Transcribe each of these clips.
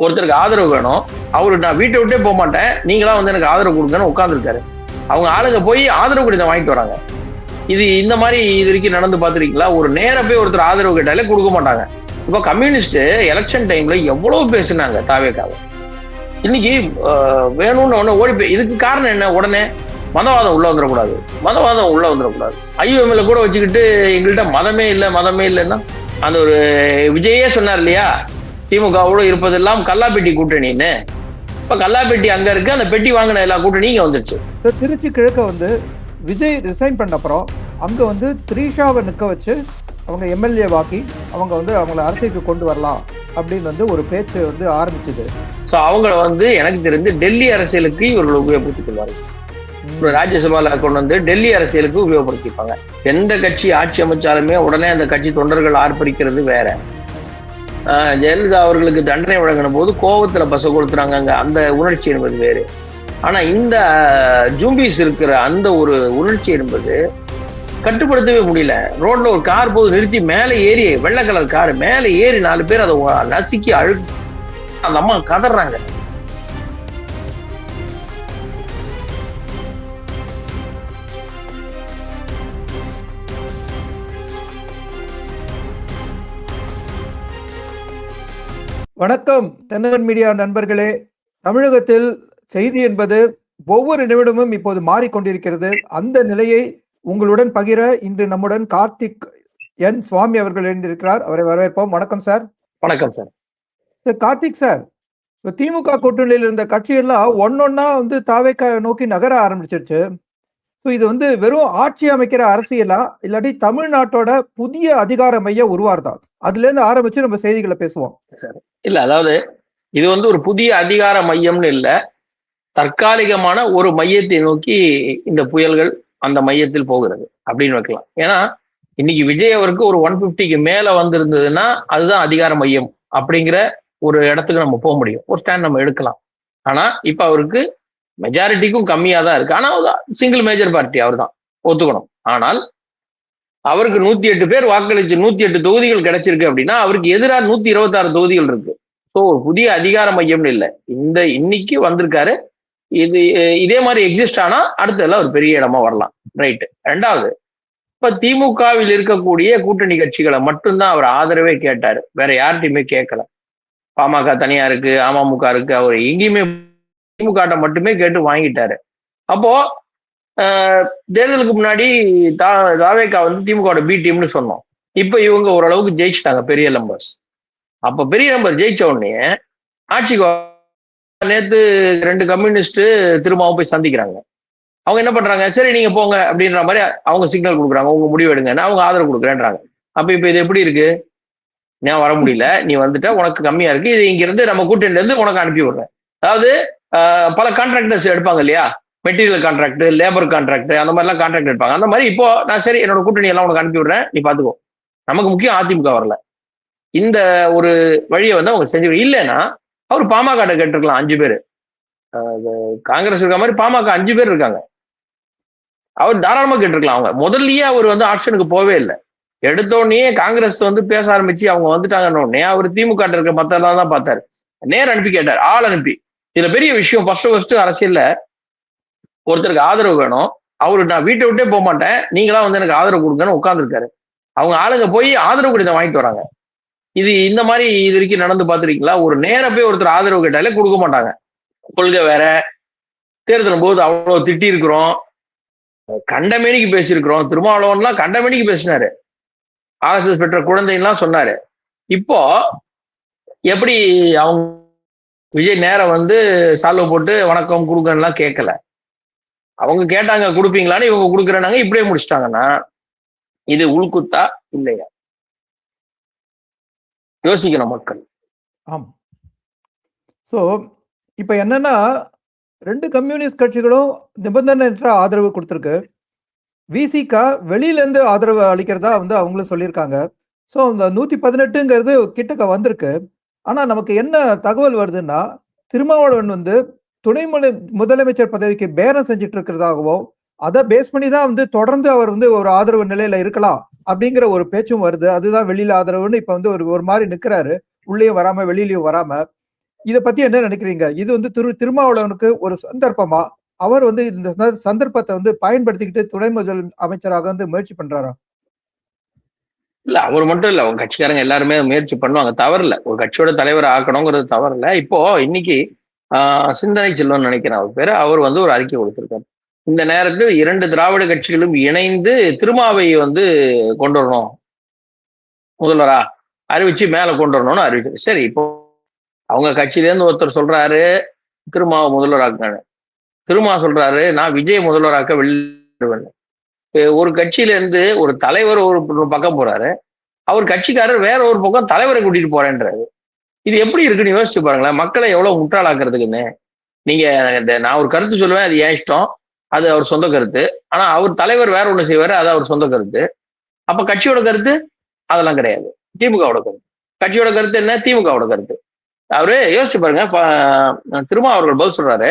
ஒருத்தருக்கு ஆதரவு வேணும். அவரு நான் வீட்டை விட்டே போக மாட்டேன், நீங்களா வந்து எனக்கு ஆதரவு கொடுங்கன்னு உட்கார்ந்துருக்காரு. அவங்க ஆளுங்க போய் ஆதரவு கடிதம் வாங்கிட்டு வராங்க. இது இந்த மாதிரி இது வரைக்கும் நடந்து பார்த்திருக்கீங்களா? ஒரு நேரா போய் ஒருத்தர் ஆதரவு கேட்டாலே கொடுக்க மாட்டாங்க. இப்போ கம்யூனிஸ்ட் எலெக்ஷன் டைம்ல எவ்வளவு பேசுனாங்க தாவேக்காவை. இன்னைக்கு வேணும்னு ஒண்ணு ஓடி போய் இதுக்கு காரணம் என்ன? உடனே மதவாதம் உள்ள வந்துடக்கூடாது, மதவாதம் உள்ள வந்துடக்கூடாது. ஐயோஎம்ல கூட வச்சுக்கிட்டு எங்கள்கிட்ட மதமே இல்லை மதமே இல்லைன்னா அந்த ஒரு விஜயே சொன்னார் இல்லையா, திமுகவோடு இருப்பதெல்லாம் கல்லாப்பெட்டி கூட்டணின்னு. இப்ப கல்லாப்பெட்டி அங்க இருக்கு, அந்த பெட்டி வாங்கின எல்லா கூட்டணியும் இங்க வந்துருச்சு. திருச்சி கிழக்க வந்து விஜய் ரிசைன் பண்ண அப்புறம் அங்க வந்து த்ரீஷாவை நிற்க வச்சு அவங்க எம்எல்ஏ வாக்கி அவங்க வந்து அவங்கள அரசியலுக்கு கொண்டு வரலாம் அப்படின்னு வந்து ஒரு பேச்சு வந்து ஆரம்பிச்சது. ஸோ அவங்கள வந்து எனக்கு தெரிந்து டெல்லி அரசியலுக்கு இவர்கள் உபயோகப்படுத்திக் கொள்வார்கள். ராஜ்யசபால கொண்டு வந்து டெல்லி அரசியலுக்கு உபயோகப்படுத்திப்பாங்க. எந்த கட்சி ஆட்சி அமைச்சாலுமே உடனே அந்த கட்சி தொண்டர்கள் ஆர்ப்பரிக்கிறது வேற. ஜெயலலிதா அவர்களுக்கு தண்டனை வழங்கின போது கோபத்துல பச கொடுத்துறாங்க, அந்த உணர்ச்சி என்பது வேறு. ஆனா இந்த ஜூம்பிஸ் இருக்கிற அந்த ஒரு உணர்ச்சி என்பது கட்டுப்படுத்தவே முடியல. ரோட்ல ஒரு கார் போது நிறுத்தி மேலே ஏறி, வெள்ளை கலர் கார் மேலே ஏறி 4 பேர் அதை நசுக்கி அந்த அம்மா கதறாங்க. வணக்கம் தென்னவன் மீடியா நண்பர்களே. தமிழகத்தில் செய்தி என்பது ஒவ்வொரு நிமிடமும் இப்போது மாறிக்கொண்டிருக்கிறது. அந்த நிலையை உங்களுடன் பகிர இன்று நம்முடன் கார்த்திக் என் சுவாமி அவர்கள் எழுந்திருக்கிறார். அவரை வரவேற்போம். வணக்கம் சார். வணக்கம் சார். கார்த்திக் சார், இப்போ திமுக கூட்டணியில் இருந்த கட்சியெல்லாம் ஒன்னொன்னா வந்து தாவேக்கா நோக்கி நகர ஆரம்பிச்சிருச்சு. ஸோ இது வந்து வெறும் ஆட்சி அமைக்கிற அரசியலா இல்லாட்டி தமிழ்நாட்டோட புதிய அதிகார மையம் உருவாருதா? அதுல இருந்து ஆரம்பிச்சு நம்ம செய்திகளை பேசுவோம். இல்ல, அதாவது இது வந்து ஒரு புதிய அதிகார மையம்னு இல்ல, தற்காலிகமான ஒரு மையத்தை நோக்கி இந்த புயல்கள் அந்த மையத்தில் போகிறது அப்படின்னு வைக்கலாம். ஏன்னா இன்னைக்கு விஜய் அவருக்கு ஒரு 150க்கு மேல வந்திருந்ததுன்னா அதுதான் அதிகார மையம் அப்படிங்கிற ஒரு இடத்துக்கு நம்ம போக முடியும், ஒரு ஸ்டாண்ட் நம்ம எடுக்கலாம். ஆனா இப்ப அவருக்கு மெஜாரிட்டிக்கும் கம்மியா தான் இருக்கு. ஆனா சிங்கிள் மேஜர் பார்ட்டி அவர் தான், ஒத்துக்கணும். ஆனால் அவருக்கு 108 பேர் வாக்களிச்சு 108 தொகுதிகள் கிடைச்சிருக்கு அப்படின்னா அவருக்கு எதிராக 126 தொகுதிகள் இருக்கு. ஸோ ஒரு புதிய அதிகார மையம்னு இல்லை, இன்னைக்கு வந்திருக்காரு. இதே மாதிரி எக்ஸிஸ்ட் ஆனா அடுத்ததெல்லாம் ஒரு பெரிய இடமா வரலாம். ரைட்டு. ரெண்டாவது, இப்ப திமுகவில் இருக்கக்கூடிய கூட்டணி கட்சிகளை மட்டும்தான் அவர் ஆதரவே கேட்டாரு, வேற யார்கிட்டையுமே கேட்கல. பாமக தனியா இருக்கு, அமமுக இருக்கு, அவர் எங்கேயுமே திமுக மட்டுமே கேட்டு வாங்கிட்டாரு. அப்போ தேர்தலுக்கு முன்னாடி தாவேக்கா வந்து திமுக பி டீம்னு சொன்னோம். இப்ப இவங்க ஓரளவுக்கு ஜெயிச்சுட்டாங்க, பெரிய நம்பர்ஸ். அப்ப பெரிய நம்பர் ஜெயிச்ச உடனே ஆட்சிக்கு நேத்து 2 கம்யூனிஸ்ட் திரும்பவும் போய் சந்திக்கிறாங்க. அவங்க என்ன பண்றாங்க, சரி நீங்க போங்க அப்படின்ற மாதிரி அவங்க சிக்னல் கொடுக்குறாங்க, உங்க முடிவு எடுங்க, அவங்க ஆதரவு கொடுக்குறேன்றாங்க. அப்ப இப்ப இது எப்படி இருக்கு? நான் வர முடியல, நீ வந்துட்ட, உனக்கு கம்மியா இருக்கு, இது இங்க இருந்து நம்ம கூட்டணில இருந்து உனக்கு அனுப்பி விடுறேன். அதாவது பல கான்ட்ராக்டர்ஸ் எடுப்பாங்க இல்லையா, மெட்டீரியல் கான்ட்ராக்ட், லேபர் கான்ட்ராக்ட், அந்த மாதிரிலாம் கான்ட்ராக்ட் எடுப்பாங்க. அந்த மாதிரி இப்போ நான் சரி என்னோட கூட்டணி எல்லாம் உனக்கு அனுப்பி விடுறேன், நீ பாத்துக்கோ. நமக்கு முக்கியம் அதிமுக வரல. இந்த ஒரு வழியை வந்து அவங்க செஞ்சு இல்லைன்னா அவர் பாமக கேட்டிருக்கலாம் 5 பேர். காங்கிரஸ் இருக்க மாதிரி பாமக 5 பேர் இருக்காங்க, அவர் தாராளமா கேட்டிருக்கலாம். அவங்க முதல்லயே அவர் வந்து ஆப்ஷனுக்கு போவே இல்லை. எடுத்தோடனே காங்கிரஸ் வந்து பேச ஆரம்பிச்சு அவங்க வந்துட்டாங்கன்னு அவர் திமுக இருக்க மத்தெல்லாம் தான் பார்த்தாரு, நேரம் அனுப்பி கேட்டார், ஆள் அனுப்பி. இதுல பெரிய விஷயம், ஃபர்ஸ்ட் அரசியல்ல ஒருத்தருக்கு ஆதரவு வேணும், அவரு நான் வீட்டை விட்டே போக மாட்டேன், நீங்களா வந்து எனக்கு ஆதரவு கொடுங்கன்னு உட்கார்ந்துருக்காரு. அவங்க ஆளுங்க போய் ஆதரவு கடிதம் வாங்கிட்டு வராங்க. இது இந்த மாதிரி இது வரைக்கும் நடந்து பார்த்துருக்கீங்களா? ஒரு நேரம் போய் ஒருத்தர் ஆதரவு கேட்டாலே கொடுக்க மாட்டாங்க. கொள்கை வேற, தேர்தலும் போது அவ்வளவு திட்டி இருக்கிறோம், கண்டமேனிக்கு பேசியிருக்கிறோம். திருமாவளவன்லாம் கண்டமேனிக்கு பேசினாரு, RSS பெற்ற குழந்தைலாம் சொன்னாரு. இப்போ எப்படி அவங்க விஜய் நேரம் வந்து சால்வ் போட்டு வணக்கம் கொடுக்கலாம் கேட்கல. அவங்க கேட்டாங்க கொடுப்பீங்களான்னு, இவங்க கொடுக்குறேன்னாங்க, இப்படியே முடிச்சிட்டாங்கன்னா இது உள்குத்தா இல்லையா? யோசிக்கணும் மக்கள். ஆம். ஸோ இப்போ என்னன்னா 2 கம்யூனிஸ்ட் கட்சிகளும் நிபந்தனையற்ற ஆதரவு கொடுத்துருக்கு. விசிகா வெளியிலேருந்து ஆதரவு அளிக்கிறதா வந்து அவங்களும் சொல்லியிருக்காங்க. ஸோ அந்த 118ங்கிறது கிட்டக்க வந்திருக்கு. ஆனால் நமக்கு என்ன தகவல் வருதுன்னா, திருமாவளவன் வந்து துணை முதலமைச்சர் பதவிக்கு பேரம் செஞ்சுட்டு இருக்கிறதாகவும், அதை பேஸ் பண்ணி தான் வந்து தொடர்ந்து அவர் வந்து ஒரு ஆதரவு நிலையில இருக்கலாம் அப்படிங்கிற ஒரு பேச்சும் வருது. அதுதான் வெளியில ஆதரவுன்னு இப்ப வந்து ஒரு மாதிரி நிக்கிறாரு, உள்ளேயும் வராம வெளியிலயும் வராம. இத பத்தி என்ன நினைக்கிறீங்க? இது வந்து திருமாவளவனுக்கு ஒரு சந்தர்ப்பமா? அவர் வந்து இந்த சந்தர்ப்பத்தை வந்து பயன்படுத்திக்கிட்டு துணை முதல் அமைச்சராக வந்து முயற்சி பண்றாரா? இல்ல அவர் மட்டும் இல்ல. அவங்க கட்சிக்காரங்க எல்லாருமே முயற்சி பண்ணுவாங்க. தவறில்ல. ஒரு கட்சியோட தலைவர் ஆக்கணுங்கிறது தவறில்ல. இப்போ இன்னைக்கு சிந்தனை செல்வன் நினைக்கிறேன் அவர் பேரு. அவர் வந்து ஒரு அறிக்கை கொடுத்திருக்காரு. இந்த நேரத்தில் 2 திராவிட கட்சிகளும் இணைந்து திருமாவை வந்து கொண்டு வரணும். முதல்வரா அறிவிச்சு மேல கொண்டு வரணும்னு அறிவிச்சு. சரி, இப்போ அவங்க கட்சியிலேருந்து ஒருத்தர் சொல்றாரு திருமாவை முதல்வராக்குங்க. திருமா சொல்றாரு நான் விஜய் முதல்வராக்க வெளியிடுவேன். ஒரு கட்சியில இருந்து ஒரு தலைவர் ஒரு பக்கம் போறாரு, அவர் கட்சிக்காரர் வேற ஒரு பக்கம் தலைவரை கூட்டிட்டு போறேன்றாரு. இது எப்படி இருக்குன்னு யோசிச்சு பாருங்களேன். மக்களை எவ்வளவு முட்டாளாக்குறதுக்குன்னு. நீங்க நான் ஒரு கருத்து சொல்லுவேன், அது ஏன் இஷ்டம், அது அவர் சொந்த கருத்து. ஆனா அவர் தலைவர் வேற ஒண்ணு செய்வாரு, அது அவர் சொந்த கருத்து. அப்ப கட்சியோட கருத்து அதெல்லாம் கிடையாது. திமுகவோட கருத்து. கட்சியோட கருத்து என்ன? திமுகவோட கருத்து. அவரு யோசிச்சு பாருங்க. திருமா அவர்கள் பதில் சொல்றாரு,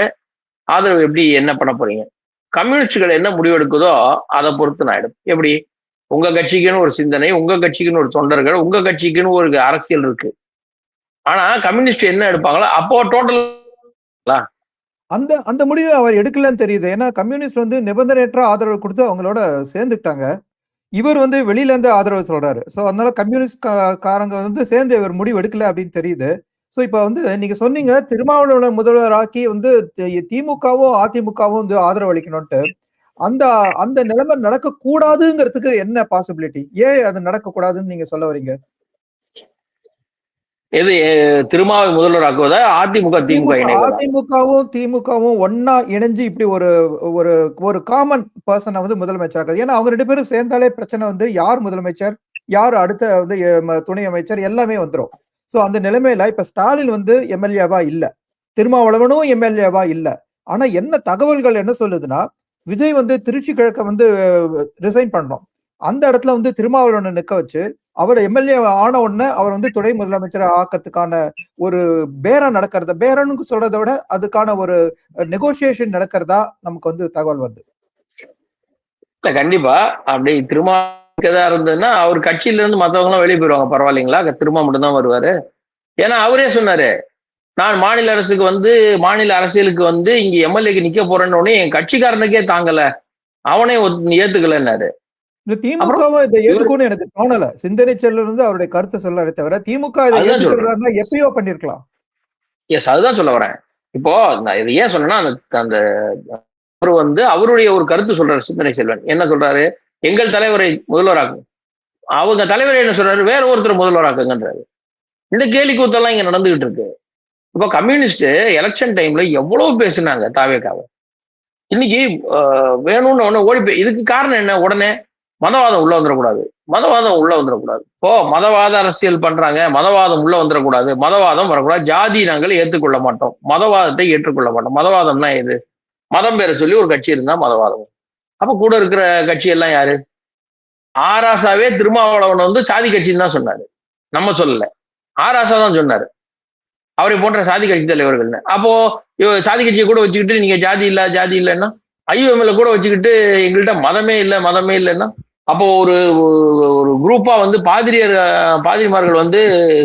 ஆதரவு எப்படி என்ன பண்ண போறீங்க? கம்யூனிஸ்டுகள் என்ன முடிவெடுக்குதோ அதை பொறுத்து நான் எடுப்பேன். எப்படி? உங்க கட்சிக்குன்னு ஒரு சிந்தனை, உங்க கட்சிக்குன்னு ஒரு தொண்டர்கள், உங்க கட்சிக்குன்னு ஒரு அரசியல் இருக்கு. ஆனா கம்யூனிஸ்ட் என்ன எடுப்பாங்களோ அப்போ டோட்டல் அந்த அந்த முடிவு அவர் எடுக்கலன்னு தெரியுது. ஏன்னா கம்யூனிஸ்ட் வந்து நிபந்தனையற்ற ஆதரவு கொடுத்து அவங்களோட சேர்ந்துட்டாங்க. இவர் வந்து வெளியில இருந்து ஆதரவு சொல்றாரு. சோ அதனால கம்யூனிஸ்ட் காரங்க வந்து சேர்ந்து இவர் முடிவு எடுக்கல அப்படின்னு தெரியுது. சோ இப்ப வந்து நீங்க சொன்னீங்க திருமாவளவன் முதல்வராக்கி வந்து திமுகவும் அதிமுகவும் வந்து ஆதரவு அளிக்கணும்ட்டு. அந்த அந்த நிலைமை நடக்க கூடாதுங்கிறதுக்கு என்ன பாசிபிலிட்டி? ஏன் அது நடக்க கூடாதுன்னு நீங்க சொல்ல வரீங்க? எது திருமாவை முதல்வராக்குவதா அதிமுக திமுக அதிமுகவும் திமுகவும் ஒன்னா இணைஞ்சு இப்படி ஒரு ஒரு ஒரு காமன் பர்சனை வந்து முதலமைச்சராக, ஏன்னா அவங்க 2 பேரும் சேர்ந்தாலே பிரச்சனை வந்து யார் முதலமைச்சர், யார் அடுத்த வந்து துணை அமைச்சர் எல்லாமே வந்துரும். சோ அந்த நிலைமையில இப்ப ஸ்டாலின் வந்து எம்எல்ஏவா இல்ல, திருமாவளவனும் எம்எல்ஏவா இல்ல. ஆனா என்ன தகவல்கள் என்ன சொல்லுதுன்னா, விஜய் வந்து திருச்சி கிழக்க வந்து ரிசைன் பண்ணணும். அந்த இடத்துல வந்து திருமாவளவனை நிக்க வச்சு அவர் எம்எல்ஏ ஆன உடனே அவர் வந்து துணை முதலமைச்சர் ஆக்கிறதுக்கான ஒரு பேரம் நடக்கிறத, பேரம்னு சொல்றதை விட அதுக்கான ஒரு நெகோசியேஷன் நடக்கிறதா நமக்கு வந்து தகவல் வருது. இல்ல கண்டிப்பா அப்படி திருமாவளவன் இருந்ததுன்னா அவர் கட்சியில இருந்து மத்தவங்க எல்லாம் வெளியே போயிருவாங்க. பரவாயில்லைங்களா? திருமா மட்டும் தான் வருவாரு. ஏன்னா அவரே சொன்னாரு, நான் மாநில அரசுக்கு வந்து மாநில அரசியலுக்கு வந்து இங்க எம்எல்ஏக்கு நிக்க போறேன்னு உடனே என் கட்சிக்காரனுக்கே தாங்கல, அவனே ஏத்துக்கலன்னாரு. இந்த திமுகவும் இதை ஏத்துக்கும்னு எனக்கு தோணல. சிந்தனை செல்வன் வந்து அவருடைய கருத்தை சொல்ல தவிர திமுக இதை ஏத்துக்கிறதா எப்பயோ பண்ணிருக்கலாம். எஸ், அதுதான் சொல்ல வரேன். இப்போ நான் இது ஏன் சொன்னேன்னா அந்த அவர் வந்து அவருடைய ஒரு கருத்து சொல்றாரு. சிந்தனை செல்வன் என்ன சொல்றாரு? எங்கள் தலைவரை முதல்வராக்கும். அவங்க தலைவரை என்ன சொல்றாரு? வேற ஒருத்தர் முதல்வராக்குங்கன்றாரு. இந்த கேலி கூத்தெல்லாம் இங்க நடந்துகிட்டு இருக்கு. இப்போ கம்யூனிஸ்ட் எலெக்ஷன் டைம்ல எவ்வளவு பேசுனாங்க தாவேக்காவை. இன்னைக்கு வேணும்னு ஓடி போய் இதுக்கு காரணம் என்ன? உடனே மதவாதம் உள்ள வந்துடக்கூடாது, மதவாதம் உள்ள வந்துடக்கூடாது. இப்போ மதவாத அரசியல் பண்றாங்க, மதவாதம் உள்ள வந்துடக்கூடாது, மதவாதம் வரக்கூடாது, ஜாதி நாங்கள் ஏற்றுக்கொள்ள மாட்டோம், மதவாதத்தை ஏற்றுக்கொள்ள மாட்டோம். மதவாதம்னா எது? மதம் பேரை சொல்லி ஒரு கட்சி இருந்தா மதவாதம். அப்ப கூட இருக்கிற கட்சி எல்லாம் யாரு? ஆராசாவே திருமாவளவன் வந்து சாதி கட்சின்னு தான் சொன்னாரு, நம்ம சொல்லல. ஆராசா தான் சொன்னாரு அவரை போன்ற சாதி கட்சி தலைவர்கள்னு. அப்போ சாதி கட்சியை கூட வச்சுக்கிட்டு நீங்க ஜாதி இல்லைன்னா, ஐஎம்எல்ல கூட வச்சுக்கிட்டு எங்கள்கிட்ட மதமே இல்லைன்னா, அப்போ ஒரு ஒரு குரூப்பா வந்து பாதிரிமார்கள் வந்து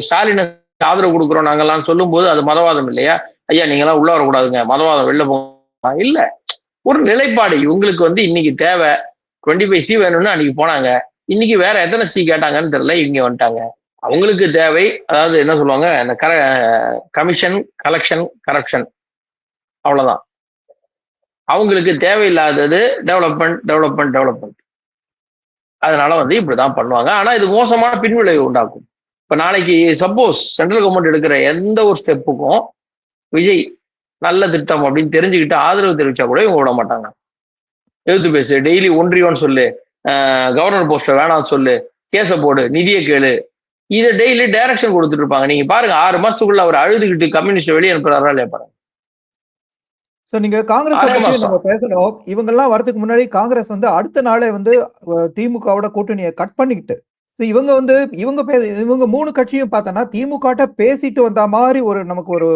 ஸ்டாலினை ஆதரவு கொடுக்குறோம் நாங்கெல்லாம் சொல்லும் போது அது மதவாதம் இல்லையா? ஐயா நீங்க எல்லாம் உள்ள வரக்கூடாதுங்க, மதவாதம் வெளில போக இல்ல. ஒரு நிலைப்பாடு இவங்களுக்கு வந்து இன்னைக்கு தேவை. 25 சி வேணும்னு அன்னைக்கு போனாங்க, இன்னைக்கு வேற எத்தனை சி கேட்டாங்கன்னு தெரியல, இவங்க வந்துட்டாங்க. அவங்களுக்கு தேவை, அதாவது என்ன சொல்லுவாங்க, இந்த கமிஷன் கலெக்ஷன் கரப்ஷன், அவ்வளவுதான். அவங்களுக்கு தேவையில்லாதது டெவலப்மெண்ட். அதனால வந்து இப்படிதான் பண்ணுவாங்க. ஆனா இது மோசமான பின்விளைவு உண்டாக்கும். இப்ப நாளைக்கு சப்போஸ் சென்ட்ரல் கவர்மெண்ட் எடுக்கிற எந்த ஒரு ஸ்டெப்புக்கும் விஜய் நல்ல திட்டம் அப்படின்னு தெரிஞ்சுக்கிட்டு ஆதரவு தெரிவிச்சா கூட இவங்க விட மாட்டாங்க. எழுத்து பேசு, டெய்லி ஒன்றியம்னு சொல்லு, கவர்னர் போஸ்டர் வேணாம் சொல்லு, கேஸ போடு, நிதியை கேளு, இதை டெய்லி டைரக்ஷன் கொடுத்துட்டு இருப்பாங்க. நீங்க பாருங்க 6 மாசத்துக்குள்ள அவர் அழுதுகிட்டு கம்யூனிஸ்ட் வெளியே அனுப்புறாரா இல்லையா பாருங்க. சோ நீங்க காங்கிரஸ் பத்தி நம்ம பேசணும். இவங்க எல்லாம் வரதுக்கு முன்னாடி காங்கிரஸ் வந்து அடுத்த நாளே வந்து திமுகவோட கூட்டணியை கட் பண்ணிக்கிட்டு, இவங்க 3 கட்சியும் பார்த்தோன்னா திமுக பேசிட்டு வந்த மாதிரி ஒரு நமக்கு ஒரு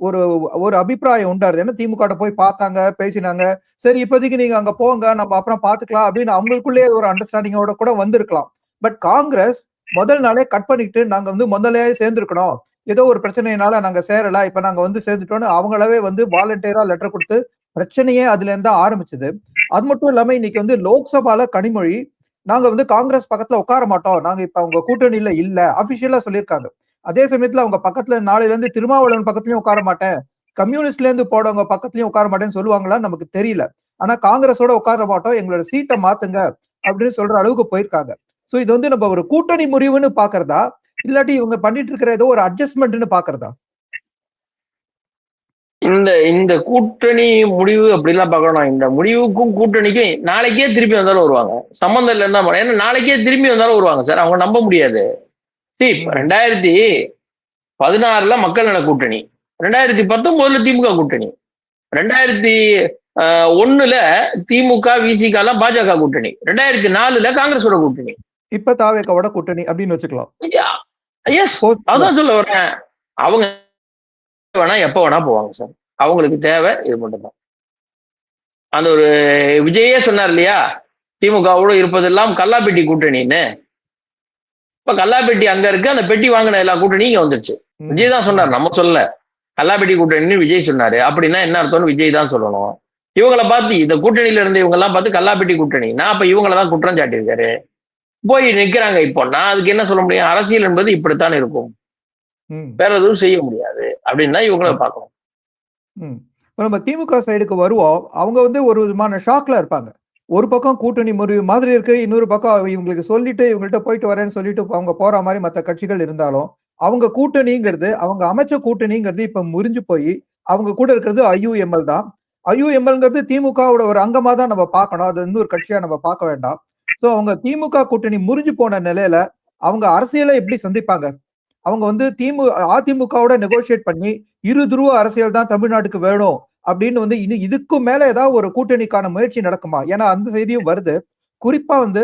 ஒரு ஒரு அபிப்பிராயம் உண்டாருது. ஏன்னா திமுக போய் பார்த்தாங்க, பேசினாங்க. சரி இப்போதைக்கு நீங்க அங்க போங்க, நம்ம அப்புறம் பாத்துக்கலாம் அப்படின்னு அவங்களுக்குள்ளேயே ஒரு அண்டர்ஸ்டாண்டிங்கோட கூட வந்திருக்கலாம். பட் காங்கிரஸ் முதல் நாளே கட் பண்ணிக்கிட்டு நாங்க வந்து முதல்ல சேர்ந்திருக்கணும், ஏதோ ஒரு பிரச்சனையினால நாங்க சேரல, இப்ப நாங்க வந்து சேர்ந்துட்டோம்னு அவங்களாவே வந்து வாலண்டியரா லெட்டர் கொடுத்து பிரச்சனையே அதுல இருந்து தான் ஆரம்பிச்சது. அது மட்டும் இல்லாம இன்னைக்கு வந்து லோக்சபால கனிமொழி நாங்க வந்து காங்கிரஸ் பக்கத்துல உட்கார மாட்டோம், நாங்க இப்ப அவங்க கூட்டணியில இல்ல அபிஷியலா சொல்லியிருக்காங்க. அதே சமயத்துல அவங்க பக்கத்துல நாளையில இருந்து திருமாவளவன் பக்கத்துலயும் உட்கார மாட்டேன், கம்யூனிஸ்ட்ல இருந்து போறவங்க பக்கத்துலயும் உட்கார மாட்டேன்னு சொல்லுவாங்களான்னு நமக்கு தெரியல. ஆனா காங்கிரஸோட உட்கார மாட்டோம், எங்களோட சீட்டை மாத்துங்க அப்படின்னு சொல்ற அளவுக்கு போயிருக்காங்க. சோ இது வந்து நம்ம ஒரு கூட்டணி முறிவுன்னு பாக்குறதா, இல்லாட்டி இவங்க பண்ணிட்டு இருக்கிற ஏதோ ஒரு அட்ஜஸ்ட்மெண்ட்னு பாக்குறதா? இந்த இந்த கூட்டணி முடிவு அப்படிலாம் பார்க்கணும். இந்த முடிவுக்கும் கூட்டணிக்கும் நாளைக்கே திருப்பி வந்தாலும் வருவாங்க. சம்மந்தம் இல்லைன்னா ஏன்னா நாளைக்கே திரும்பி வந்தாலும் வருவாங்க சார். அவங்க நம்ப முடியாது. ம். 2016 மக்கள் நல கூட்டணி, 2019 திமுக கூட்டணி, 2001 திமுக விசிக எல்லாம் பாஜக கூட்டணி, 2004 காங்கிரஸோட கூட்டணி, இப்ப தாவேக்காவோட கூட்டணி அப்படின்னு வச்சுக்கலாம். எஸ் அதான் சொல்ல வரேன். அவங்க வேணா எப்ப வேணா போவாங்க சார். அவங்களுக்கு தேவை இது மட்டும்தான். அந்த ஒரு விஜயே சொன்னார் இல்லையா, திமுகவோடு இருப்பதெல்லாம் கல்லாப்பெட்டி கூட்டணின்னு. இப்ப கல்லாப்பெட்டி அங்க இருக்கு, அந்த பெட்டி வாங்கின எல்லா கூட்டணியும் இங்க வந்துருச்சு. விஜய் தான் சொன்னார், நம்ம சொல்லல. கல்லாப்பெட்டி கூட்டணின்னு விஜய் சொன்னாரு. அப்படின்னா என்ன அர்த்தம்னு விஜய் தான் சொல்லணும். இவங்களை பார்த்து இந்த கூட்டணியில இருந்த இவங்க எல்லாம் பார்த்து கல்லாப்பெட்டி கூட்டணி, நான் அப்ப இவங்களை தான் குற்றம் சாட்டியிருக்காரு. போய் நிக்கிறாங்க. இப்போ நான் அதுக்கு என்ன சொல்ல முடியும்? அரசியல் என்பது இப்படித்தான் இருக்கும், வேற எதுவும் செய்ய முடியாது அப்படின்னு தான் இவங்களை பார்க்கணும். நம்ம திமுக சைடுக்கு வருவோம். அவங்க வந்து ஒரு விதமான ஷாக்ல இருப்பாங்க. ஒரு பக்கம் கூட்டணி முறிவு மாதிரி இருக்கு, இன்னொரு பக்கம் இவங்களுக்கு சொல்லிட்டு இவங்கள்ட்ட போயிட்டு வரேன்னு சொல்லிட்டு அவங்க போற மாதிரி மற்ற கட்சிகள் இருந்தாலும், அவங்க கூட்டணிங்கிறது, அவங்க அமைச்ச கூட்டணிங்கிறது இப்ப முறிஞ்சு போய் அவங்க கூட இருக்கிறது ஐயுஎம்எல் தான். ஐயுஎம்எல்ங்கிறது திமுகவோட ஒரு அங்கமா தான் நம்ம பார்க்கணும், அது இன்னொரு கட்சியா நம்ம பார்க்க வேண்டாம். சோ அவங்க திமுக கூட்டணி முறிஞ்சு போன நிலையில அவங்க அரசியலை எப்படி சந்திப்பாங்க? அவங்க வந்து அதிமுகவோட நெகோசியேட் பண்ணி இரு துருவ அரசியல் தான் தமிழ்நாட்டுக்கு வேணும் அப்படின்னு வந்து இன்னும் இதுக்கும் மேல ஏதாவது ஒரு கூட்டணிக்கான முயற்சி நடக்குமா? ஏன்னா அந்த செய்தியும் வருது. குறிப்பா வந்து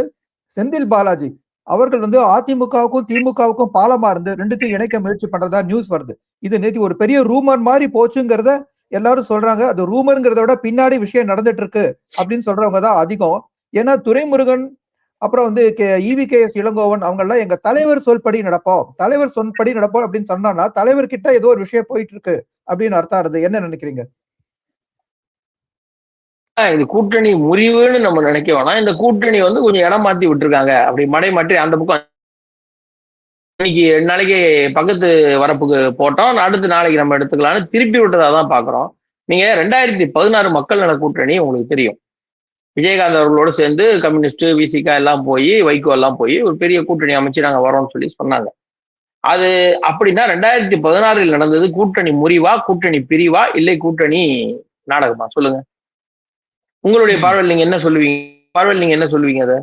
செந்தில் பாலாஜி அவர்கள் வந்து அதிமுகவுக்கும் திமுகவுக்கும் பாலமா இருந்து ரெண்டுத்தையும் இணைக்க முயற்சி பண்றதா நியூஸ் வருது. இது நேற்று ஒரு பெரிய ரூமர் மாதிரி போச்சுங்கிறத எல்லாரும் சொல்றாங்க. அது ரூமர்ங்கிறத விட பின்னாடி விஷயம் நடந்துட்டு இருக்கு அப்படின்னு சொல்றவங்க தான் அதிகம். ஏன்னா துரைமுருகன் அப்புறம் வந்து EVKS இளங்கோவன் அவங்க எல்லாம் எங்க தலைவர் சொல்படி நடப்போம், தலைவர் சொன்படி நடப்போம் அப்படின்னு சொன்னா தலைவர் கிட்ட ஏதோ ஒரு விஷயம் போயிட்டு இருக்கு அப்படின்னு அர்த்தம் ஆறுது. என்ன நினைக்கிறீங்க? இது கூட்டணி முறிவுன்னு நம்ம நினைக்க வேணாம். இந்த கூட்டணி வந்து கொஞ்சம் இடம் மாத்தி விட்டுருக்காங்க, அப்படி மடை மாற்றி அந்த பக்கம் இன்னைக்கு 2 நாளைக்கு பக்கத்து வரப்புக்கு போட்டோம், அடுத்த நாளைக்கு நம்ம எடுத்துக்கலாம்னு திருப்பி விட்டதா தான் பாக்குறோம். நீங்க 2016 மக்கள் நல கூட்டணி உங்களுக்கு தெரியும். விஜயகாந்த் அவர்களோடு சேர்ந்து கம்யூனிஸ்ட் விசிகா எல்லாம் போய் வைகோ எல்லாம் போய் ஒரு பெரிய கூட்டணி அமைச்சு நாங்க வரோம்னு சொல்லி சொன்னாங்க. அது அப்படின்னா 2016 நடந்தது கூட்டணி முறிவா, கூட்டணி பிரிவா, இல்லை கூட்டணி நாடகமா? சொல்லுங்க. உங்களுடைய பார்வையில் நீங்க என்ன சொல்லுவீங்க?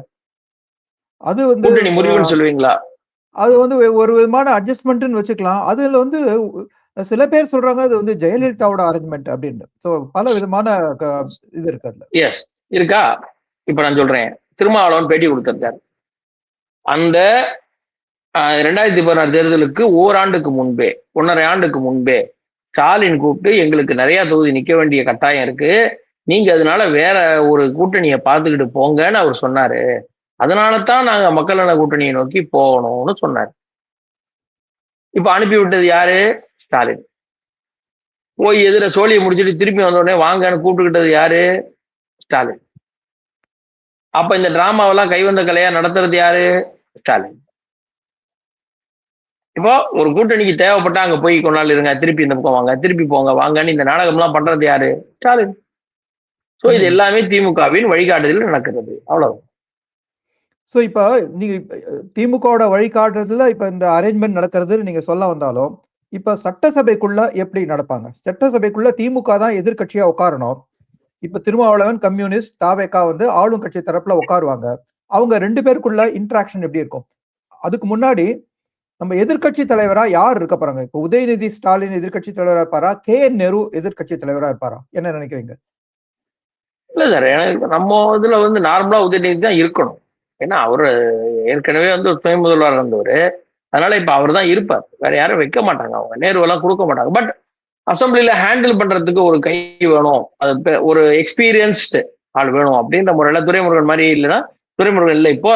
அது வந்து கூட்டணி முறிவுன்னு சொல்லுவீங்களா? அது வந்து ஒரு விதமான அட்ஜஸ்ட்மெண்ட்னு வச்சுக்கலாம். அதுல வந்து சில பேர் சொல்றாங்க அது வந்து ஜெயலலிதாவோட அரேஞ்ச்மெண்ட் அப்படின்னு. சோ பல விதமான இது இருக்கு அதுல. எஸ் இருக்கா? இப்ப நான் சொல்றேன். திருமாவளவன் பேட்டி கொடுத்திருக்காரு. அந்த 2016 தேர்தலுக்கு ஓராண்டுக்கு முன்பே, 1.5 ஆண்டுக்கு முன்பே ஸ்டாலின் கூப்பிட்டு எங்களுக்கு நிறைய தொகுதி நிக்க வேண்டிய கட்டாயம் இருக்கு, நீங்க அதனால வேற ஒரு கூட்டணியை பார்த்துக்கிட்டு போங்கன்னு அவர் சொன்னாரு. அதனால தான் நாங்க மக்கள் நல கூட்டணியை நோக்கி போகணும்னு சொன்னார். இப்ப அனுப்பி விட்டது யாரு? ஸ்டாலின். போய் எதிர சோழியை முடிச்சுட்டு திருப்பி வந்த உடனே வாங்கன்னு கூப்பிட்டுக்கிட்டது யாரு? ஸ்டாலின். அப்ப இந்த டிராமாவெல்லாம் கைவந்த கலையா நடத்துறது யாரு? ஸ்டாலின். இப்போ ஒரு கூட்டணிக்கு தேவைப்பட்டா அங்க போய் கொஞ்ச நாள் இருங்க, திருப்பி இந்த பக்கம் வாங்க, திருப்பி போங்க வாங்கன்னு இந்த நாடகம் எல்லாம் பண்றது யாரு? ஸ்டாலின். சோ இது எல்லாமே திமுகவின் வழிகாட்டுதல் நடக்கிறது, அவ்வளவு. சோ இப்ப நீங்க திமுகவோட வழிகாட்டுறதுல இப்ப இந்த அரேஞ்ச்மெண்ட் நடக்கிறதுன்னு நீங்க சொல்ல வந்தாலும், இப்ப சட்டசபைக்குள்ள எப்படி நடப்பாங்க? சட்டசபைக்குள்ள திமுக தான் எதிர்கட்சியா உட்காரணும். இப்ப திருமாவளவன் கம்யூனிஸ்ட், தாவேகா வந்து ஆளும் கட்சி தரப்புல உட்காருவாங்க. அவங்க 2 பேருக்குள்ள இன்டராக்ஷன் எப்படி இருக்கும்? அதுக்கு முன்னாடி நம்ம எதிர்கட்சி தலைவரா யார் இருக்க போறாங்க? இப்ப உதயநிதி ஸ்டாலின் எதிர்கட்சி தலைவரா இருப்பாரா? KN நேரு எதிர்கட்சி தலைவரா இருப்பாரா? என்ன நினைக்கிறீங்க? இல்ல சார், நம்ம இதுல வந்து நார்மலா உதயநிதி தான் இருக்கணும். ஏன்னா அவரு ஏற்கனவே வந்து துணை முதல்வர் இருந்தவர், அதனால இப்ப அவர் தான் இருப்பார். வேற யாரும் வைக்க மாட்டாங்க, அவங்க நேருவெல்லாம் கொடுக்க மாட்டாங்க. பட் அசம்பிளில ஹேண்டில் பண்றதுக்கு ஒரு கை வேணும், அது ஒரு எக்ஸ்பீரியன்ஸ்டு ஆள் வேணும் அப்படின்ற முறையில துரைமுருகன் மாதிரி இல்லைன்னா, துரைமுருகன் இல்லை இப்போ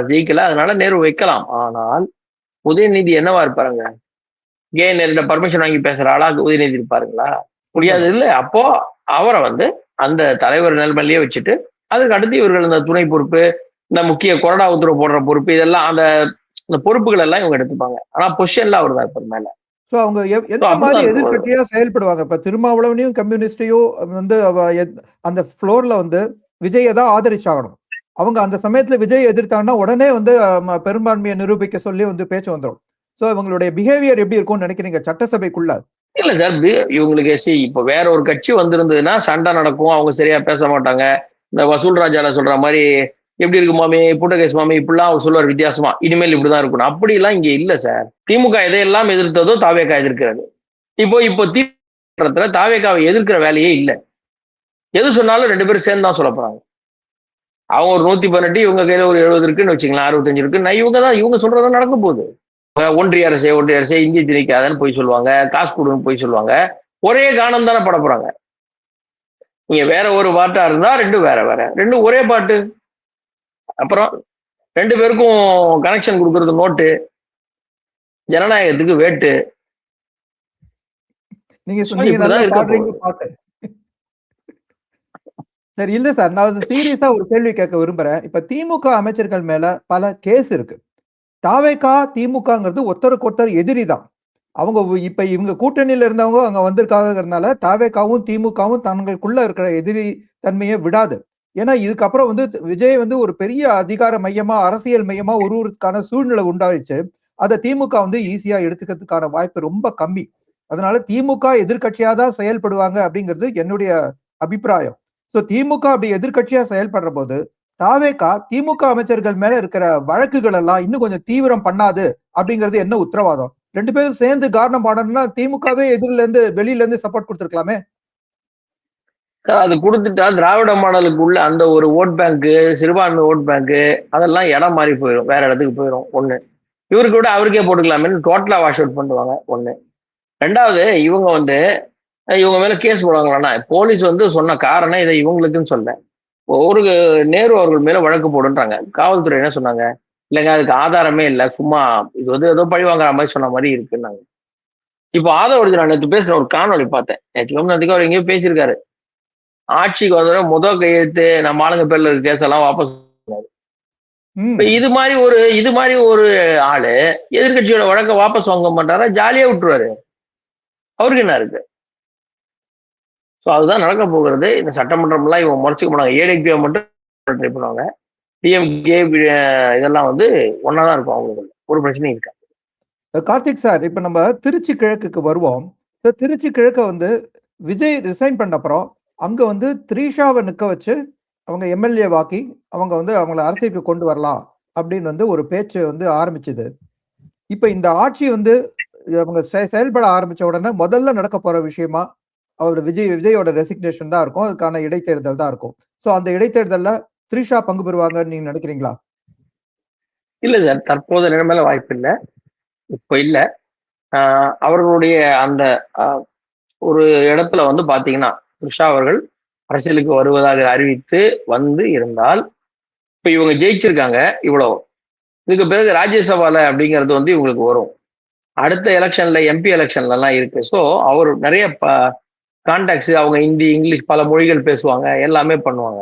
ஜெயிக்கல, அதனால நேரு வைக்கலாம். ஆனால் உதயநிதி என்னவா இருப்பாருங்க? நேரிட்ட பர்மிஷன் வாங்கி பேசுற ஆளா உதயநிதி இருப்பாருங்களா? முடியாது இல்ல. அப்போ அவரை வந்து அந்த தலைவர் நிலைமையிலேயே வச்சுட்டு அதுக்கு அடுத்து இவர்கள் இந்த துணை பொறுப்பு, இந்த முக்கிய கொறடா உத்தரவு போடுற பொறுப்பு, இதெல்லாம் இந்த பொறுப்புகள் எல்லாம் இவங்க எடுத்துப்பாங்க. ஆனா பொசிஷன்ல அவர் தான் இப்ப மேல. சோ அவங்க எந்த மாதிரி எதிர்கட்சியா செயல்படுவாங்க? இப்ப திருமாவளவனையும் கம்யூனிஸ்டையும் வந்து அந்த ஃப்ளோர்ல வந்து விஜயை தான் ஆதரிச்சாகணும். அவங்க அந்த சமயத்துல விஜய் எதிர்த்தாங்கன்னா உடனே வந்து பெரும்பான்மையை நிரூபிக்க சொல்லி வந்து பேச்சு வந்துடும். சோ இவங்களுடைய பிஹேவியர் எப்படி இருக்கும்னு நினைக்கிறீங்க சட்டசபைக்குள்ள? இல்ல சார், இவங்களுக்கு இப்ப வேற ஒரு கட்சி வந்திருந்ததுன்னா சண்டை நடக்கும், அவங்க சரியா பேச மாட்டாங்க. இந்த வசூல் ராஜால சொல்ற மாதிரி எப்படி இருக்கு மாமி, புட்டகேஸ் மாமி, இப்படிலாம் அவர் சொல்லுவார் வித்தியாசமா. இனிமேல் இப்படிதான் இருக்கணும். அப்படி எல்லாம் இங்க இல்ல சார். திமுக எதையெல்லாம் எதிர்த்ததோ தாவேகா எதிர்க்கிறது. இப்போ திமுக தாவேகாவை எதிர்க்கிற வேலையே இல்ல. எது சொன்னாலும் 2 பேரும் சேர்ந்து தான் சொல்ல போறாங்க. அவங்க ஒரு 118, இவங்க கையில ஒரு 70 இருக்குன்னு வச்சுக்கலாம், 65 இருக்குன்னு இவங்க சொல்றதான் நடக்க போகுது. ஒன்றிய அரசே இந்திய திணிக்காதன்னு போய் சொல்லுவாங்க, காசு கொடுன்னு போய் சொல்லுவாங்க. ஒரே கானம் தானே பட போறாங்க. நீங்க வேற ஒரு பாட்டா இருந்தா 2 வேற 2 ஒரே பாட்டு. அப்புறம் 2 பேருக்கும் கனெக்ஷன் கொடுக்கறது நோட்டு, ஜனநாயகத்துக்கு வேட்டு. நீங்க சொன்னீங்க பாட்டு. சரி, இல்ல சார், நான் சீரியஸா ஒரு கேள்வி கேட்க விரும்புறேன். இப்ப திமுக அமைச்சர்கள் மேல பல கேஸ் இருக்கு. தாவேகா திமுகங்கிறது ஒருத்தருக்கு ஒருத்தர் எதிரி தான். அவங்க இப்ப இவங்க கூட்டணியில இருந்தவங்க அங்க வந்திருக்காங்கிறதுனால தாவேகாவும் திமுகவும் தங்களுக்குள்ள இருக்கிற எதிரி தன்மையை விடாது. ஏன்னா இதுக்கப்புறம் வந்து விஜய் வந்து ஒரு பெரிய அதிகார மையமா, அரசியல் மையமா ஒருவருக்கான சூழ்நிலை உண்டாயிடுச்சு. அதை திமுக வந்து ஈஸியா எடுத்துக்கிறதுக்கான வாய்ப்பு ரொம்ப கம்மி. அதனால திமுக எதிர்கட்சியா தான் செயல்படுவாங்க அப்படிங்கிறது என்னுடைய அபிப்பிராயம். சோ திமுக அப்படி எதிர்கட்சியா செயல்படுற போது தாவேகா திமுக அமைச்சர்கள் மேல இருக்கிற வழக்குகள் எல்லாம் இன்னும் கொஞ்சம் தீவிரம் பண்ணாது அப்படிங்கிறது என்ன உத்தரவாதம்? 2 பேரும் சேர்ந்து காரணம் பாடணும்னா திமுகவே வெளியில இருந்து சப்போர்ட் கொடுத்துருக்கலாமே. அது கொடுத்துட்டா திராவிட மாடலுக்கு உள்ள அந்த ஒரு ஓட் பேங்க், சிறுபான்மை ஓட் பேங்க், அதெல்லாம் இடம் மாறி போயிடும், வேற இடத்துக்கு போயிடும். ஒண்ணு, இவருக்கு கூட அவருக்கே போட்டுக்கலாமே டோட்டலா வாஷ் அவுட் பண்ணுவாங்க. ஒண்ணு. 2வது, இவங்க மேல கேஸ் போடுவாங்களான்னா, போலீஸ் வந்து சொன்ன காரணம் இதை இவங்களுக்குன்னு சொல்ல, ஒரு நேரு அவர்கள் மேல வழக்கு போடுன்றாங்க. காவல்துறை என்ன சொன்னாங்க? இல்லைங்க, அதுக்கு ஆதாரமே இல்லை, சும்மா இது வந்து ஏதோ பழி வாங்குற மாதிரி சொன்ன மாதிரி இருக்குன்னாங்க. இப்போ ஆதவர்ஜி நான் நேற்று பேசுற ஒரு காணொலி பார்த்தேன். நேற்றுக்கு அவர் எங்கேயோ பேசியிருக்காரு. ஆட்சிக்கு வந்த முதல் கையெழுத்து நம்ம ஆளுங்க பேர்ல இருக்க கேஸ் எல்லாம் வாபஸ். இது மாதிரி ஒரு ஆளு எதிர்கட்சியோட வழக்க வாபஸ் வாங்க மாட்டாரா? ஜாலியா விட்டுருவாரு. அவருக்கு என்ன இருக்கு? ஸோ அதுதான் நடக்க போகிறது. இந்த சட்டமன்றம்லாம் இவங்க முறைச்சிக்க மாட்டாங்க. ஏடிஎம்கே மட்டும் ட்ரை பண்ணுவாங்க. டிஎம்கே இதெல்லாம் வந்து ஒன்னாதான் இருக்கும். அவங்களுக்கு ஒரு பிரச்சனையும் இருக்காது. கார்த்திக் சார், இப்ப நம்ம திருச்சி கிழக்குக்கு வருவோம். திருச்சி கிழக்க வந்து விஜய் ரிசைன் பண்ண அப்புறம் அங்க வந்து த்ரீஷாவை நிக்க வச்சு அவங்க எம்எல்ஏ வாக்கி அவங்க வந்து அவங்கள அரசியலுக்கு கொண்டு வரலாம் அப்படின்னு வந்து ஒரு பேச்சு வந்து ஆரம்பிச்சது. இப்ப இந்த ஆட்சி வந்து அவங்க செயல்பட ஆரம்பிச்ச உடனே முதல்ல நடக்க போற விஷயமா அவர் விஜயோட ரெசிக்னேஷன் தான் இருக்கும். அதுக்கான இடைத்தேர்தல் தான் இருக்கும். சோ அந்த இடைத்தேர்தல்ல த்ரிஷா பங்கு பெறுவாங்கன்னு நீங்க நினைக்கிறீங்களா? இல்ல சார், தற்போது நிலைமையில வாய்ப்பு இல்லை. இப்போ இல்ல. அவர்களுடைய அந்த ஒரு இடத்துல வந்து பாத்தீங்கன்னா த்ரிஷா அவர்கள் அரசியலுக்கு வருவதாக அறிவித்து வந்து இருந்தால், இப்ப இவங்க ஜெயிச்சிருக்காங்க இவ்வளவு, இதுக்கு பிறகு ராஜ்யசபால அப்படிங்கிறது வந்து இவங்களுக்கு வரும். அடுத்த எலெக்ஷன்ல எம்பி எலெக்ஷன்ல எல்லாம் இருக்கு. ஸோ அவர் நிறைய கான்டாக்ட்ஸ், அவங்க ஹிந்தி, இங்கிலீஷ் பல மொழிகள் பேசுவாங்க, எல்லாமே பண்ணுவாங்க.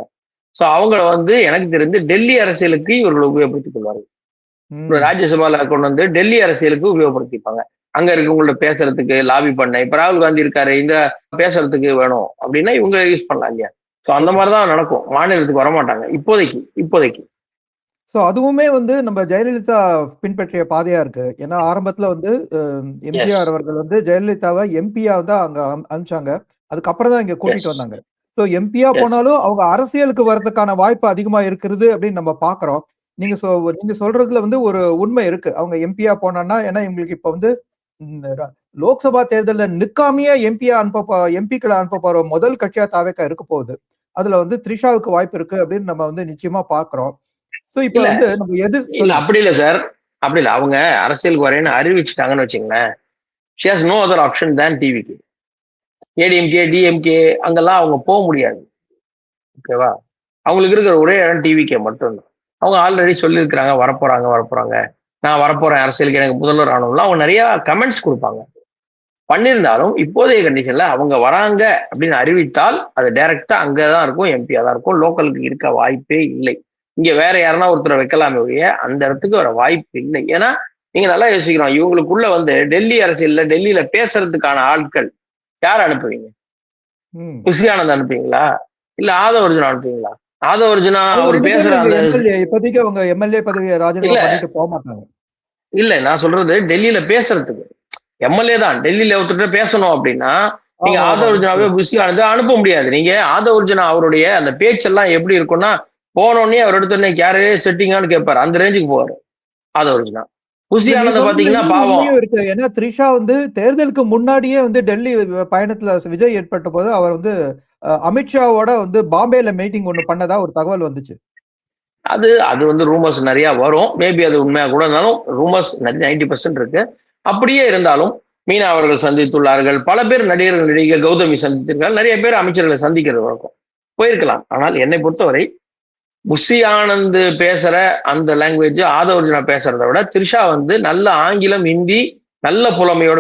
ஸோ அவங்கள வந்து எனக்கு தெரிந்து டெல்லி அரசியலுக்கு இவர்கள் உபயோகப்படுத்திக் கொள்வார்கள். ராஜ்யசபால கொண்டு வந்து டெல்லி அரசியலுக்கு உபயோகப்படுத்திப்பாங்க. அங்க இருக்கவங்கள்ட்ட பேசுறதுக்கு, லாபி பண்ண. இப்ப ராகுல் காந்தி இருக்காரு, இந்த பேசுறதுக்கு வேணும் அப்படின்னா இவங்க யூஸ் பண்ணலாம் இல்லையா? ஸோ அந்த மாதிரிதான் நடக்கும். மாநிலத்துக்கு வரமாட்டாங்க இப்போதைக்கு. ஸோ அதுவுமே வந்து நம்ம ஜெயலலிதா பின்பற்றிய பாதையா இருக்கு. ஏன்னா ஆரம்பத்துல வந்து எம்ஜிஆர் அவர்கள் வந்து ஜெயலலிதாவை எம்பியா தான் அங்க அனுப்பிச்சாங்க. அதுக்கப்புறம் தான் இங்க கூட்டிட்டு வந்தாங்க. ஸோ எம்பியா போனாலும் அவங்க அரசியலுக்கு வர்றதுக்கான வாய்ப்பு அதிகமா இருக்கிறது அப்படின்னு நம்ம பாக்குறோம். நீங்க சொல்றதுல வந்து ஒரு உண்மை இருக்கு. அவங்க எம்பியா போனான்னா, ஏன்னா இவங்களுக்கு இப்ப வந்து லோக்சபா தேர்தலில் நிக்காமையே எம்பிக்களை அனுப்ப போற முதல் கட்சியா தாவேகா இருக்க போகுது. அதுல வந்து த்ரிஷாவுக்கு வாய்ப்பு இருக்கு அப்படின்னு நம்ம வந்து நிச்சயமா பாக்குறோம். சோ இப்ப வந்து நம்ம அப்படி இல்ல சார், அப்படி இல்ல. அவங்க அரசியலுக்கு வரேன்னு அறிவிச்சுட்டாங்கன்னு வச்சுங்களேன். she has no other option than டிவிக்கு. ஏடிஎம்கே, டிஎம்கே அங்கெல்லாம் அவங்க போக முடியாது. ஓகேவா? அவங்களுக்கு இருக்கிற ஒரே இடம் டிவிக்கே மட்டும்தான். அவங்க ஆல்ரெடி சொல்லியிருக்கிறாங்க வரப்போறாங்க. நான் வரப்போறேன் அரசியலுக்கு, எனக்கு முதல்வர் ஆகணும்லாம் அவங்க நிறைய கமெண்ட்ஸ் கொடுப்பாங்க. பண்ணியிருந்தாலும் இப்போதைய கண்டிஷன்ல அவங்க வராங்க அப்படின்னு அறிவித்தால் அது டைரக்டா அங்கதான் இருக்கும், எம்பியா தான் இருக்கும். லோக்கலுக்கு இருக்க வாய்ப்பே இல்லை. இங்க வேற யாருன்னா ஒருத்தரை வைக்கலாமே ஒழிய அந்த இடத்துக்கு வர வாய்ப்பு இல்லை. ஏன்னா நீங்க நல்லா யோசிக்கிறோம், இவங்களுக்குள்ள டெல்லி அரசியல்ல டெல்லியில பேசுறதுக்கான ஆட்கள் யார் அனுப்புவீங்க? புஷி ஆனந்த் அனுப்புவீங்களா, இல்ல ஆதவ அர்ஜுனா அனுப்புவீங்களா? ஆதவ அர்ஜுனா அவர் பேசுற அந்த இப்போதைக்கு அவங்க எம்எல்ஏ பதவியை ராஜினாமா பண்ணிட்டு போக மாட்டாங்க. இல்ல நான் சொல்றது டெல்லியில பேசுறதுக்கு எம்எல்ஏ தான். டெல்லியில ஒருத்தர் பேசணும் அப்படின்னா நீங்க ஆதவ அர்ஜுனாவே புஷி ஆனந்த் அனுப்ப முடியாது. நீங்க ஆதவ அர்ஜுனா அவருடைய அந்த பேச்செல்லாம் எப்படி இருக்கும்னா, போனோடனே அவர் எடுத்தோடனே யாரு செட்டிங்கான்னு கேட்பாரு, அந்த ரேஞ்சுக்கு போவாரு ஆதவ அர்ஜுனா. புஷி ஆனந்த் பாத்தீங்கன்னா பாவம் இருக்கு. ஏன்னா த்ரிஷா தேர்தலுக்கு முன்னாடியே டெல்லி பயணத்துல விஜய் ஏற்பட்ட போது அவர் அமித்ஷாவோட பாம்பேல மீட்டிங் ஒண்ணு பண்ணதா ஒரு தகவல் வந்துச்சு. அது அது ரூமர்ஸ் நிறைய வரும். மேபி அது உண்மையா கூட இருந்தாலும் ரூமர்ஸ் 90% இருக்கு. அப்படியே இருந்தாலும் மீனா அவர்கள் சந்தித்துள்ளார்கள். பல பேர் நடிகர்கள் நடிகை கௌதமி சந்தித்திருக்கார்கள். நிறைய பேர் அமைச்சர்களை சந்திக்கிறது வழக்கம். போயிருக்கலாம். ஆனால் என்னை பொறுத்தவரை புஷி ஆனந்த் பேசுற அந்த லாங்குவேஜ் ஆதவ அர்ஜுனா பேசுறதை விட த்ரிஷா நல்ல ஆங்கிலம், ஹிந்தி, நல்ல புலமையோட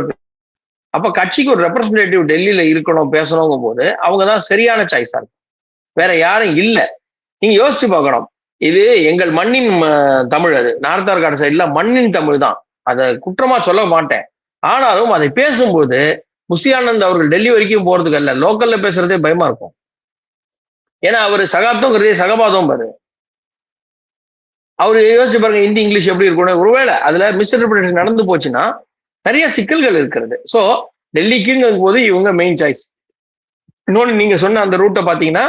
அப்ப கட்சிக்கு ஒரு ரெப்ரஸன்டேட்டிவ் டெல்லியில இருக்கணும் பேசணுங்கும் போது அவங்கதான் சரியான சாய்ஸா இருக்கும். வேற யாரும் இல்ல. நீங்க யோசிச்சு பார்க்கணும். இது எங்கள் மண்ணின் தமிழ். அது நார்த் ஆர்காடு சைட்ல மண்ணின் தமிழ் தான். அதை குற்றமா சொல்ல மாட்டேன். ஆனாலும் அதை பேசும்போது புஷி ஆனந்த் அவர்கள் டெல்லி வரைக்கும் போறதுக்கு அல்ல, லோக்கல்ல பேசுறதே பயமா இருக்கும். ஏன்னா அவரு சகாப்தம் சகபாதம் பாரு. அவரு யோசிச்சு பாருங்க, ஹிந்தி இங்கிலீஷ் எப்படி இருக்கணும். ஒருவேளை அதுல மிஸ் இன்டர்பிரேஷன் நடந்து போச்சுன்னா நிறைய சிக்கல்கள் இருக்கிறது. சோ டெல்லிக்குங்கும் போது இவங்க மெயின் சாய்ஸ். இன்னொன்னு நீங்க சொன்ன அந்த ரூட்டை பாத்தீங்கன்னா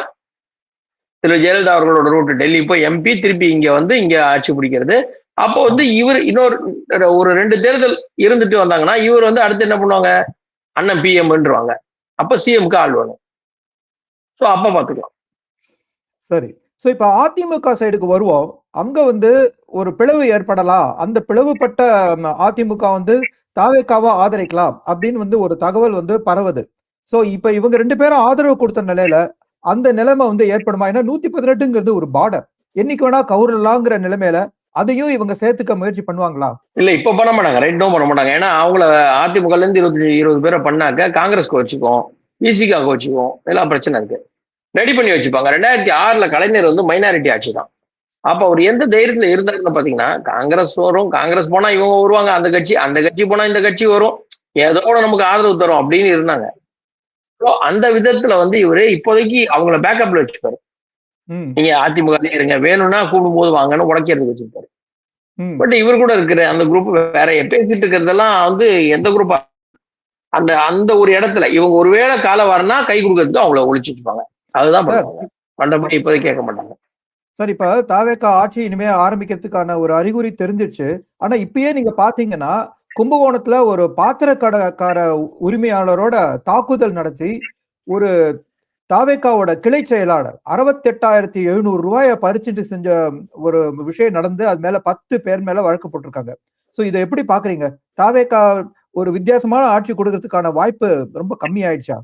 திரு ஜெயலலிதா அவர்களோட ரூட் டெல்லி போய் எம்பி திருப்பி இங்க ஆட்சி பிடிக்கிறது. அப்போ இவர் இன்னொரு ஒரு 2 தேர்தல் இருந்துட்டு வந்தாங்கன்னா இவர் அடுத்து என்ன பண்ணுவாங்க, அண்ணன் பிஎம்ன்றுவாங்க. அப்ப சிஎம்க்கு ஆள் வேணும். ஸோ அப்ப பாத்துக்கலாம். சரி. ஸோ இப்ப அதிமுக சைடுக்கு வருவோம். அங்க ஒரு பிளவு ஏற்படலாம். அந்த பிளவுபட்ட அதிமுக தாவேக்காவா ஆதரிக்கலாம் அப்படின்னு ஒரு தகவல் பரவுது. ஸோ இப்ப இவங்க 2 பேரும் ஆதரவு கொடுத்த நிலையில அந்த நிலைமை ஏற்படுமா? ஏன்னா 118ங்கிறது ஒரு பார்டர். என்னைக்கு வேணா கவுரலாங்கிற நிலைமையில அதையும் இவங்க சேர்த்துக்க முயற்சி பண்ணுவாங்களா? இல்ல இப்ப பண்ண மாட்டாங்க. ரைட் டவுன் பண்ண மாட்டாங்க. ஏன்னா அவங்கள அதிமுக இருந்து 20 பேரை பண்ணாக்க காங்கிரஸ்க்கு வச்சுக்கோம், பிசிகாக்கு வச்சுக்கோம், எல்லாம் பிரச்சனை இருக்கு. ரெடி பண்ணி வச்சுப்பாங்க. 2006ல கலைஞர் மைனாரிட்டி ஆட்சி தான். அப்ப அவர் எந்த தைரியத்துல இருந்தாருன்னு பாத்தீங்கன்னா, காங்கிரஸ் வரும், காங்கிரஸ் போனா இவங்க வருவாங்க, அந்த கட்சி போனா இந்த கட்சி வரும், ஏதோட நமக்கு ஆதரவு தரும் அப்படின்னு இருந்தாங்க. அந்த விதத்துல இவரு இப்போதைக்கு அவங்கள பேக்கப்ல வச்சுப்பாரு. நீங்க அதிமுக இருங்க, வேணும்னா கூடும் போது வாங்கன்னு உடைக்கிறதுக்கு வச்சிருப்பாரு. பட் இவர் கூட இருக்கிற அந்த குரூப் வேற பேசிட்டு இருக்கிறதெல்லாம் எந்த குரூப்பா அந்த அந்த ஒரு இடத்துல இவங்க ஒருவேளை கால வரனா கை கொடுக்கறதுக்கு அவங்கள ஒழிச்சுப்பாங்க. அதுதான் பண்ணுவாங்க. பண்டபடி இப்போதைக்கு கேட்க மாட்டாங்க. சார், இப்ப தாவேக்கா ஆட்சி இனிமே ஆரம்பிக்கிறதுக்கான ஒரு அறிகுறி தெரிஞ்சிருச்சு. ஆனா இப்பயே நீங்க பாத்தீங்கன்னா கும்பகோணத்துல ஒரு பாத்திர கடைக்கார உரிமையாளரோட தாக்குதல் நடத்தி ஒரு தாவேக்காவோட கிளை செயலாளர் 68,700 ரூபாயை பறிச்சுட்டு செஞ்ச ஒரு விஷயம் நடந்து அது மேல 10 பேர் மேல வழக்கு போட்டிருக்காங்க. சோ இதை எப்படி பாக்குறீங்க? தாவேக்கா ஒரு வித்தியாசமான ஆட்சி கொடுக்கறதுக்கான வாய்ப்பு ரொம்ப கம்மி ஆயிடுச்சா?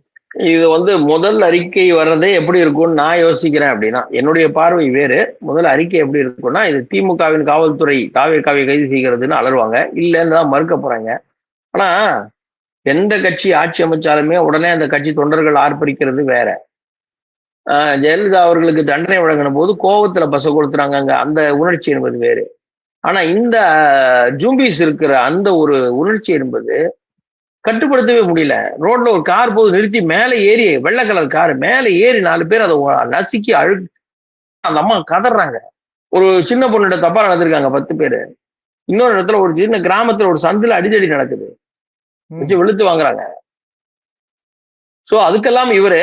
இது முதல் அறிக்கை வர்றதே எப்படி இருக்கும்னு நான் யோசிக்கிறேன். அப்படின்னா என்னுடைய பார்வை வேறு. முதல் அறிக்கை எப்படி இருக்கும்னா, இது திமுகவின் காவல்துறை தாவேக்காவை கைது செய்கிறதுன்னு அலறுவாங்க, இல்லைன்னு தான் மறுக்க போறாங்க. ஆனா எந்த கட்சி ஆட்சி அமைச்சாலுமே உடனே அந்த கட்சி தொண்டர்கள் ஆர்ப்பரிக்கிறது வேற. ஜெயலலிதா அவர்களுக்கு தண்டனை வழங்கின போது கோபத்துல பச கொடுத்துறாங்க, அங்க அந்த உணர்ச்சி என்பது வேறு. ஆனா இந்த ஜூம்பிஸ் இருக்கிற அந்த ஒரு உணர்ச்சி என்பது கட்டுப்படுத்தவே முடியல. ரோட்ல ஒரு கார் போது நிறுத்தி மேலே ஏறி, வெள்ளை கலர் கார் மேலே ஏறி 4 பேர் அதை நசுக்கி அந்த அம்மா கதறாங்க. ஒரு சின்ன பொண்ணுட தப்பா நடந்திருக்காங்க 10 பேரு. இன்னொரு இடத்துல ஒரு சின்ன கிராமத்துல ஒரு சந்தில அடிதடி நடக்குது, வச்சு வெளுத்து வாங்குறாங்க. சோ அதுக்கெல்லாம் இவரு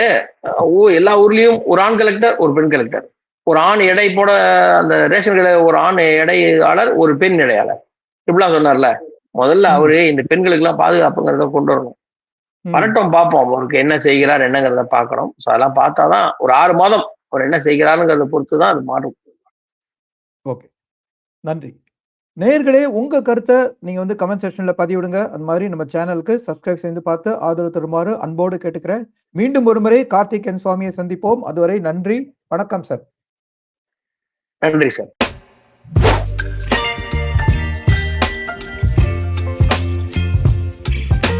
எல்லா ஊர்லயும் ஒரு ஆண் கலெக்டர், ஒரு பெண் கலெக்டர், ஒரு ஆண் எடை போட அந்த ரேஷன் கடை, ஒரு ஆண் எடையாளர், ஒரு பெண் எடையாளர், இப்படிலாம் சொன்னார்ல. முதல்ல அவரு இந்த பெண்களுக்கு எல்லாம் பாதுகாப்புங்கிறத கொண்டு வரணும். வரட்டும், பார்ப்போம் அவருக்கு என்ன செய்கிறார் என்னங்கிறத பார்க்கணும். ஸோ அதெல்லாம் பார்த்தாதான் ஒரு 6 மாதம் அவர் என்ன செய்கிறாருங்கிறத பொறுத்து தான் அது மாறும். ஓகே, நன்றி. நேயர்களே, உங்க கருத்தை நீங்க கமெண்ட் செக்ஷன்ல பதிவிடுங்க. அந்த மாதிரி நம்ம சேனலுக்கு சப்ஸ்கிரைப் செய்து பார்த்து ஆதரவு தருமாறு அன்போடு கேட்டுக்கிறேன். மீண்டும் ஒரு முறை கார்த்திகேயன் சுவாமியை சந்திப்போம். அதுவரை நன்றி, வணக்கம் சார். நன்றி சார்.